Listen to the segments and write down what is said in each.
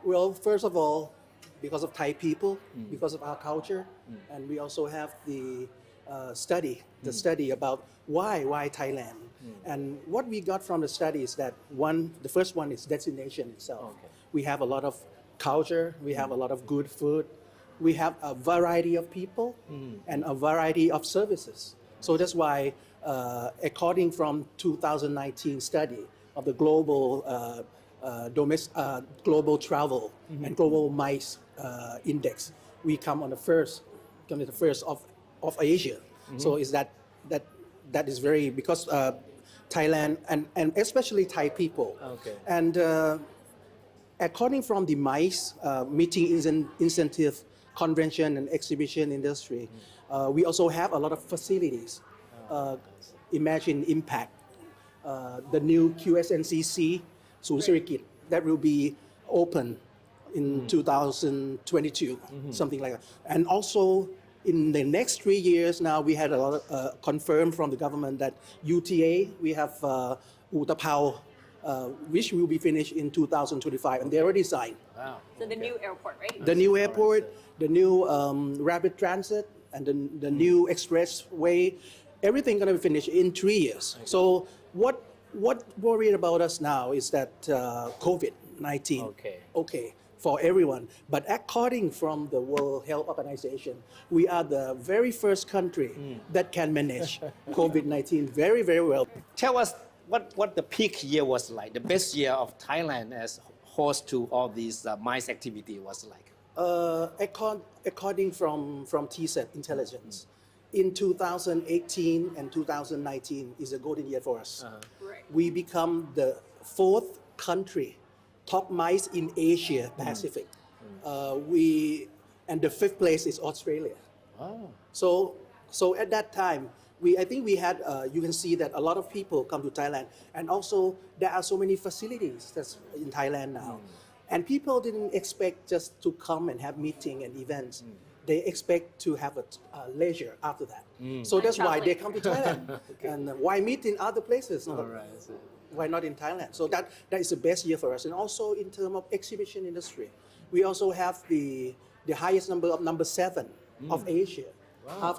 Well, first of all, because of Thai people, because of our culture, and we also have the study about why Thailand. And what we got from the study is that the first one is destination itself. Okay. We have a lot of culture, we have a lot of good food, we have a variety of people and a variety of services. So that's why, according from 2019 study of the global travel and global MICE index, we come on the first of Asia. So is that is very because Thailand and especially Thai people. Okay. And according from the MICE meeting incentive convention and exhibition industry, we also have a lot of facilities. Imagine Impact, the new QSNCC, Sunsarikit, that will be open in 2022, something like that. And also in the next 3 years now, we had a lot of confirmed from the government that UTA, we have Utapao, which will be finished in 2025, and they already signed. Wow. So the new airport, right? The new airport, the new rapid transit, and the new expressway, everything going to be finished in 3 years. Okay. So what worried about us now is that COVID-19. Okay, for everyone. But according from the World Health Organization, we are the very first country that can manage COVID-19 very, very well. Tell us what the peak year was like, the best year of Thailand as host to all these MICE activity was like. According from TCEB intelligence, in 2018 and 2019 is a golden year for us. Right. We become the fourth country, top MICE in Asia Pacific. And the fifth place is Australia. Oh. So at that time, I think we had, you can see that a lot of people come to Thailand, and also there are so many facilities that's in Thailand now. And people didn't expect just to come and have meeting and events. They expect to have a leisure after that. So that's why they come to Thailand. And why meet in other places? All right. Why not in Thailand? So that is the best year for us. And also in terms of exhibition industry, we also have the highest number 7 of Asia. Wow.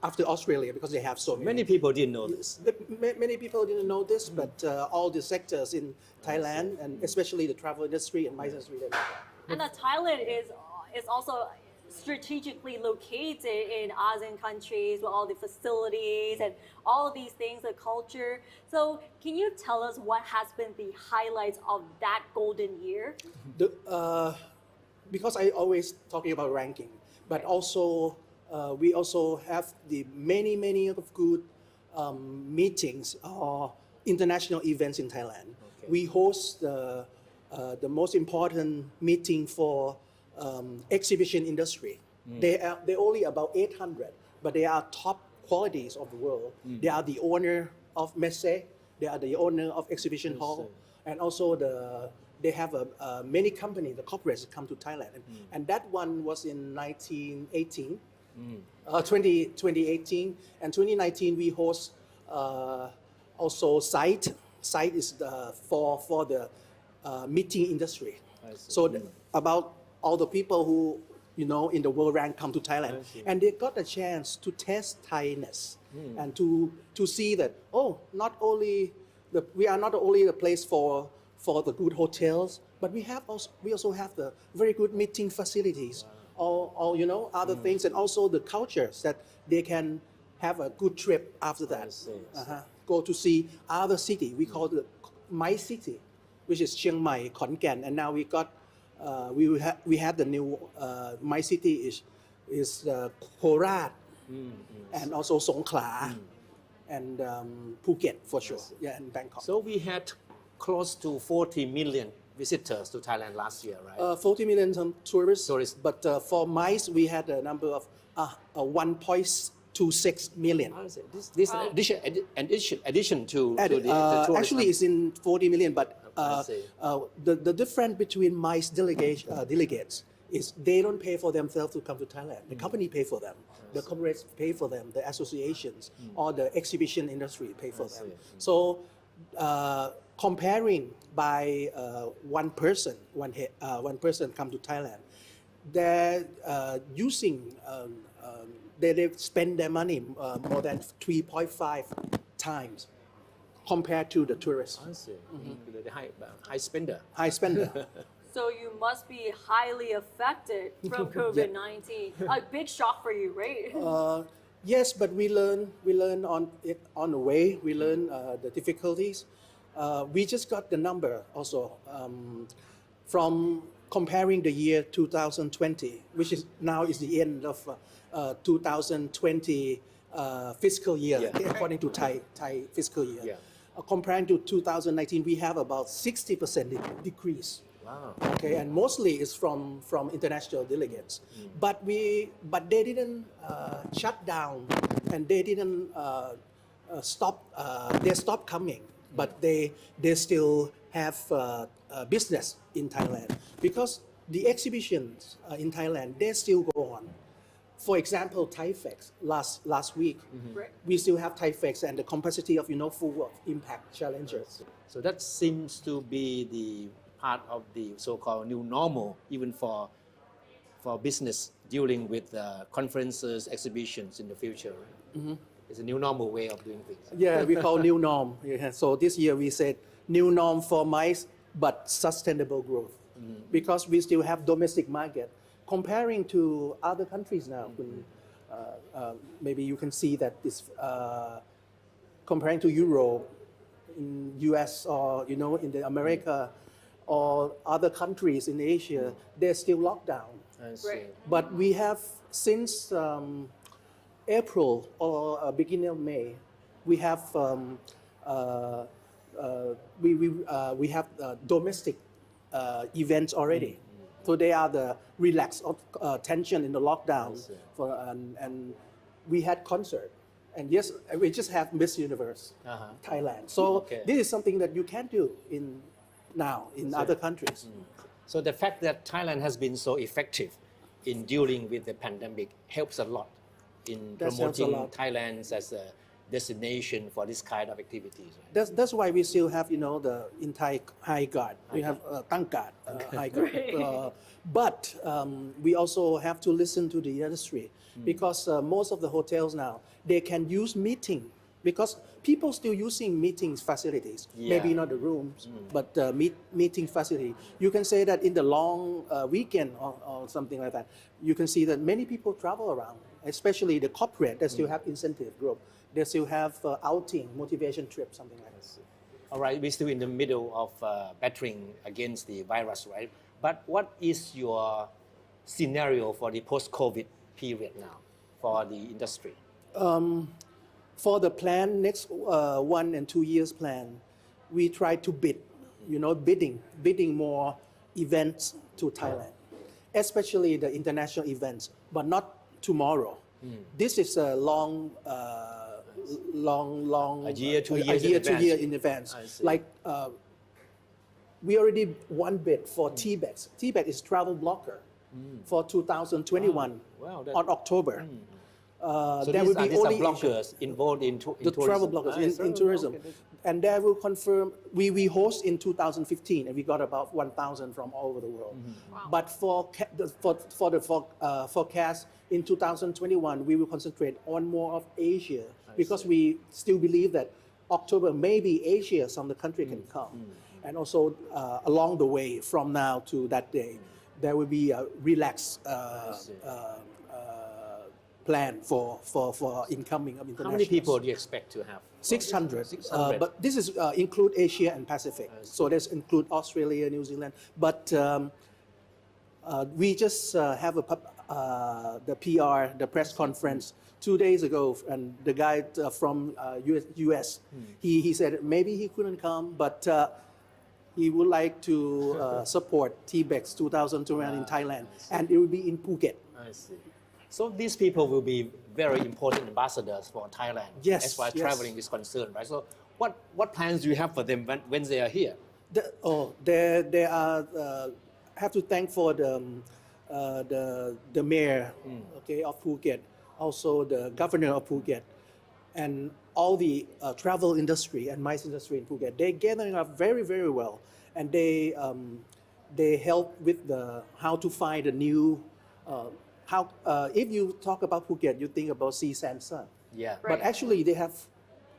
After Australia, because they have so Many people didn't know this. Many people didn't know this, but all the sectors in Thailand, and especially the travel industry and MICE industry, they know that. And Thailand is also strategically located in ASEAN countries with all the facilities and all of these things, the culture. So can you tell us what has been the highlights of that golden year? Because I always talking about ranking, but also we also have the many of good meetings or international events in Thailand. Okay. We host the most important meeting for exhibition industry. They're only about 800, but they are top qualities of the world. They are the owner of Messe, they are the owner of exhibition hall, and also they have many companies, the corporates come to Thailand, and that one was in 2018, and 2019 we host also site. Site is for the meeting industry. So about all the people who in the world rank come to Thailand, and they got a chance to test Thainess and to see that we are not only the place for the good hotels, but we also have the very good meeting facilities, all other things, and also the cultures that they can have a good trip after that. Go to see other city. We call it My City, which is Chiang Mai, Khon Kaen, and now we had the new My City is Korat, and also Songkhla, and Phuket for sure, and Bangkok. So we had close to 40 million visitors to Thailand last year, right? 40 million tourists. But for MICE, we had a number of 1.26 million. This addition to the tourism. Actually, it's in 40 million, but the difference between MICE delegates is they don't pay for themselves to come to Thailand. The company pay for them. The corporates pay for them. The associations or the exhibition industry pay for them. So comparing by one person, one person come to Thailand, they're using, they spend their money more than 3.5 times compared to the tourists. I see. The high spender. High spender. So you must be highly affected from COVID-19. A big shock for you, right? Yes, but we learn on it on the way. We learn the difficulties. We just got the number also from comparing the year 2020, which is now is the end of 2020 fiscal year, according to Thai fiscal year. Yeah. Comparing to 2019, we have about 60% decrease. Wow. Okay, and mostly it's from international delegates. But they didn't shut down, and they didn't stop. They stopped coming, but they still have business in Thailand because the exhibitions in Thailand they still go on. For example, Thai Fest last week, Right. we still have Thai Fest and the capacity of full of impact challengers. So that seems to be the part of the so-called new normal, even for business dealing with conferences, exhibitions in the future. Right? It's a new normal way of doing things. Yeah, we call new norm. Yeah. So this year we said new norm for MICE, but sustainable growth, because we still have domestic market. Comparing to other countries now, maybe you can see that this comparing to Europe, in US or in the America or other countries in Asia, they're still locked down. I see. Right. But we have since April or beginning of May, we have we have domestic events already. So they are the relaxed tension in the lockdown. And we had concert. And yes, we just have Miss Universe Thailand. So this is something that you can do in other countries. So the fact that Thailand has been so effective in dealing with the pandemic helps a lot in That helps a promoting lot. Thailand as a destination for this kind of activities. Right? That's why we still have the in Thai high guard. We have Tang guard, high guard. But we also have to listen to the industry because most of the hotels now they can use meeting because people still using meetings facilities. Maybe not the rooms, but meeting facility. You can say that in the long weekend or something like that, you can see that many people travel around, especially the corporate that still have incentive group. They still have outing, motivation trip, something like that. All right, we're still in the middle of battling against the virus, right? But what is your scenario for the post-COVID period now for the industry? For the plan, next 1 and 2 years plan, we try to bidding more events to Thailand, especially the international events, but not tomorrow. This is a long, A year, 2 years in 2 advance. years in advance. I see. Like we already won bid for TBEX. TBEX is travel blocker for 2021 Wow, that- on October. So there these will are, be these are only bloggers involved in the travel bloggers in tourism. Okay. And they will confirm, we host in 2015 and we got about 1,000 from all over the world. But for the forecast in 2021, we will concentrate on more of Asia because we still believe that October, maybe Asia, some of the country can come. And also along the way from now to that day, there will be a relaxed plan for incoming of international. How many people do you expect to have? 600. 600. But this is include Asia and Pacific. So this include Australia, New Zealand. But we just have the PR, the press conference 2 days ago, and the guy from US, he said maybe he couldn't come, but he would like to support TBEX 2021 in Thailand, and it will be in Phuket. I see. So these people will be very important ambassadors for Thailand Yes, as far as yes. traveling is concerned, right? So what plans do you have for them when they are here? They are have to thank for the mayor, okay, of Phuket, also the governor of Phuket, and all the travel industry and MICE industry in Phuket. They're gathering up very, very well, and they help with the how to find a new if you talk about Phuket, you think about sea, sand, sun. Yeah. But actually, they have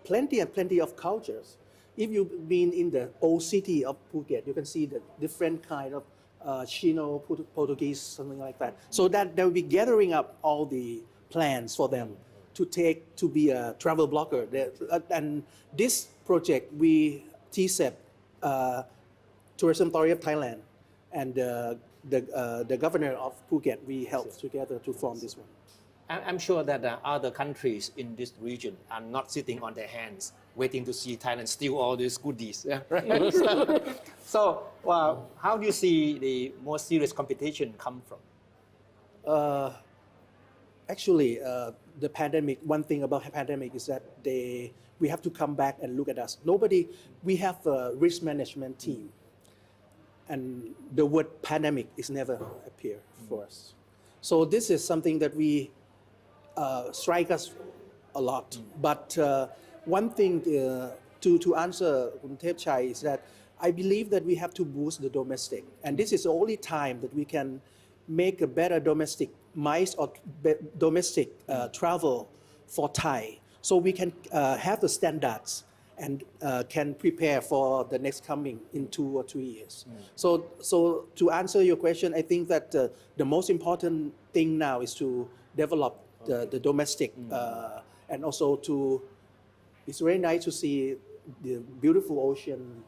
plenty and plenty of cultures. If you've been in the old city of Phuket, you can see the different kind of Chino, Portuguese, something like that. So that they'll be gathering up all the plans for them to be a travel blogger. And this project, TCEB, Tourism Authority of Thailand, and the governor of Phuket, we helped together to form this one. I'm sure that other countries in this region are not sitting on their hands waiting to see Thailand steal all these goodies. Yeah, right? So, how do you see the more serious competition come from? Actually, the pandemic, one thing about the pandemic is that we have to come back and look at us. We have a risk management team, and the word pandemic is never appear for us. So this is something that we strike us a lot. But one thing to answer Thep Chai is that I believe that we have to boost the domestic, and this is the only time that we can make a better domestic MICE or domestic travel for Thai, so we can have the standards and can prepare for the next coming in 2 or 3 years. So to answer your question, I think that the most important thing now is to develop the domestic and also it's very nice to see the beautiful ocean,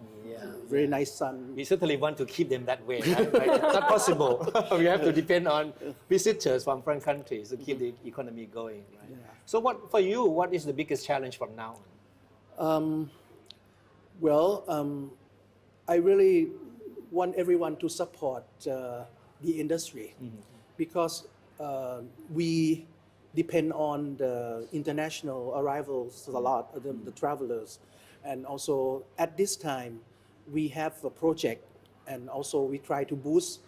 very nice sun. We certainly want to keep them that way, right? It's not possible. We have to depend on visitors from foreign countries to keep the economy going, right? So for you, what is the biggest challenge from now on? I really want everyone to support the industry because we depend on the international arrivals a lot, the travelers. And also at this time, we have a project, and also we try to boost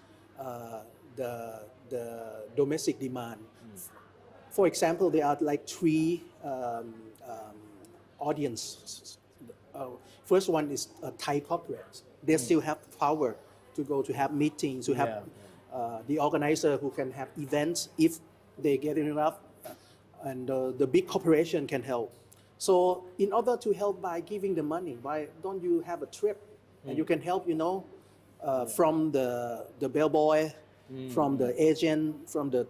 the domestic demand. For example, there are like 3 audiences. First one is Thai corporates. They still have power to go to have meetings, to have the organizer who can have events if they get enough, and the big corporation can help. So in order to help by giving the money, why don't you have a trip and you can help, from the bellboy, from the agent, from the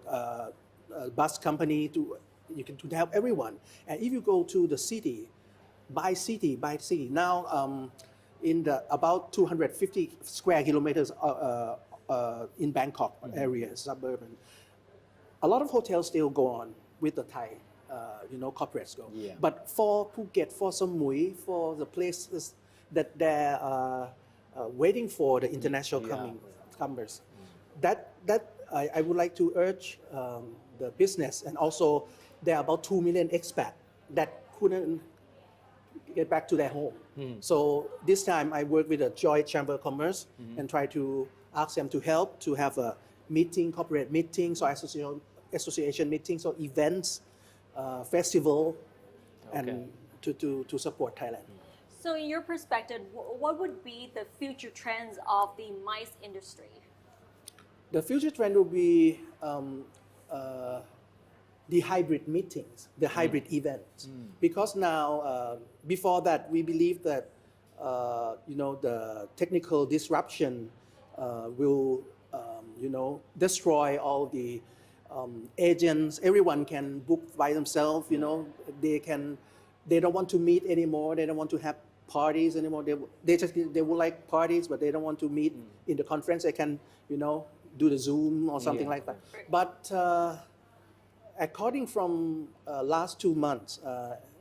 bus company to help everyone. And if you go to the city, by city, now in the about 250 square kilometers in Bangkok area, suburban, a lot of hotels still go on with the Thai, corporates go. Yeah. But for Phuket, for Samui, for the places that they're waiting for the international comers, that I would like to urge the business, and also there are about 2 million expats that couldn't get back to their home. So this time I work with the Joint Chamber of Commerce and try to ask them to help to have a meeting, corporate meetings or association meetings or events, festival, and to support Thailand. So in your perspective, what would be the future trends of the MICE industry? The future trend will be the hybrid meetings, the hybrid events. Because now, before that, we believe that, the technical disruption will, destroy all the agents. Everyone can book by themselves, they don't want to meet anymore. They don't want to have parties anymore. They would like parties, but they don't want to meet in the conference. They can, do the Zoom or something like that. But according from last 2 months,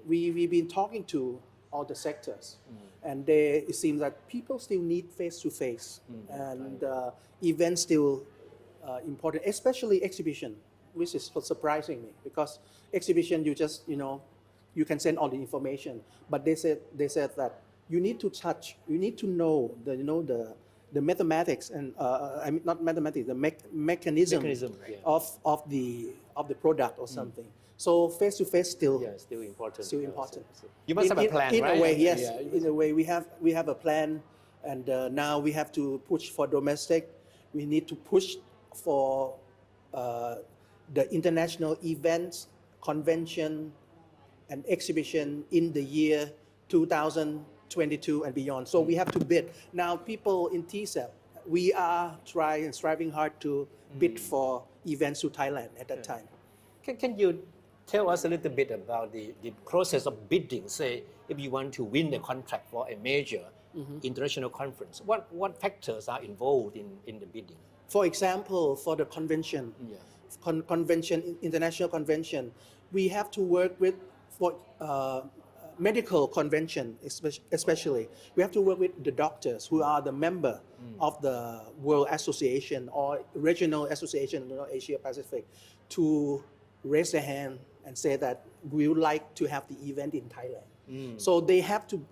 we've been talking to all the sectors, and it seems that people still need face-to-face, and events still important, especially exhibition, which is surprising me, because exhibition you just you can send all the information, but they said that you need to touch, you need to know the mathematics and I mean not mathematics, the mechanism Mechanism, of the product or something. So face-to-face still Yeah, still important. Still important. You must have a plan, in right? a way, yes. Yeah. In a way, we have a plan, and now we have to push for domestic. We need to push for the international events, convention, and exhibition in the year 2022 and beyond. So we have to bid. Now, people in TCEB, we are striving hard to bid for events to Thailand at that time. Can you tell us a little bit about the process of bidding? Say, if you want to win a contract for a major international conference, what factors are involved in the bidding? For example, for the convention, international convention, we have to work with for medical convention, especially. We have to work with the doctors who are the member of the World Association or Regional Association, Asia Pacific, to raise their hand and say that we would like to have the event in Thailand. So they have to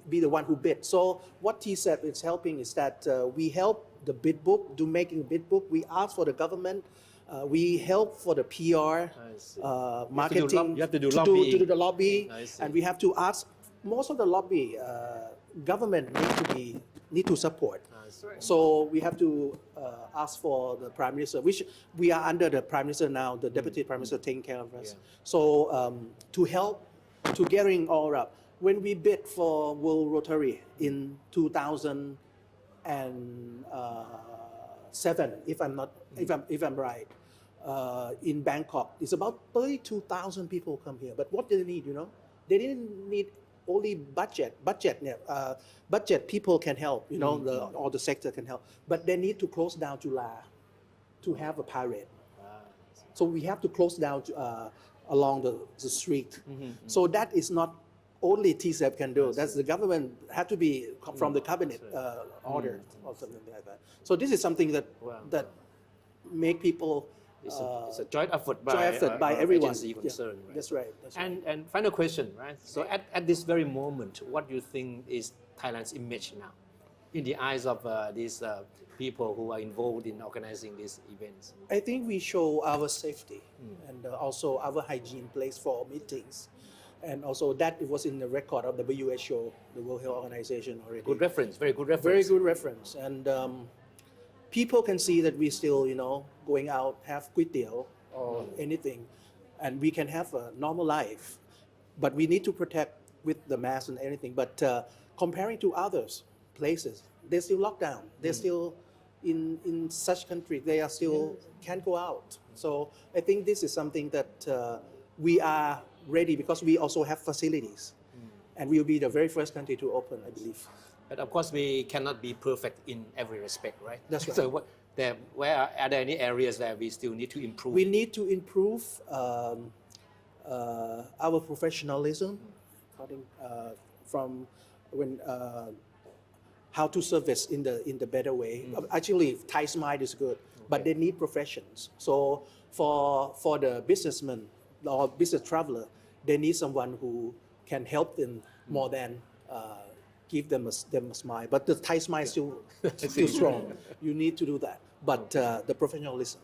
be the one who bid. So what TCEB is helping is that we help the bid book, making bid book. We ask for the government. We help for the PR, marketing. You have to do lobbying. To do the lobby, and we have to ask. Most of the lobby, government need to support. So we have to ask for the Prime Minister, which we are under the Prime Minister now. The Deputy Prime Minister taking care of us. So to help, to gathering all up. When we bid for World Rotary in 2007, if I'm right, in Bangkok, it's about 32,000 people come here. But what do they need? They didn't need only budget. Budget people can help. All the sector can help. But they need to close down July to have a parade. So we have to close down along the street. So that is not only TCEB can do. That's the government had to be from the cabinet order or something like that. So this is something that make people. It's a joint effort by everyone. Concerned, right? That's right. And final question, right? So at this very moment, what do you think is Thailand's image now, in the eyes of these people who are involved in organizing these events? I think we show our safety and also our hygiene place for meetings. And also that it was in the record of the WHO, the World Health Organization already. Good reference, very good reference. Very good reference. And people can see that we still, going out, have kuih tiao or anything, and we can have a normal life. But we need to protect with the mask and anything. But comparing to others places, they're still locked down. They're still in such country, they are still can't go out. So I think this is something that we are ready because we also have facilities, and we will be the very first country to open, I believe. But of course, we cannot be perfect in every respect, right? That's right. So where are there any areas that we still need to improve? We need to improve our professionalism, from when how to service in the better way. Actually, Thai Smile is good, but they need professions. So for the businessman or business traveler, they need someone who can help them more than give them a smile. But the Thai Smile is still strong. You need to do that. But the professionalism.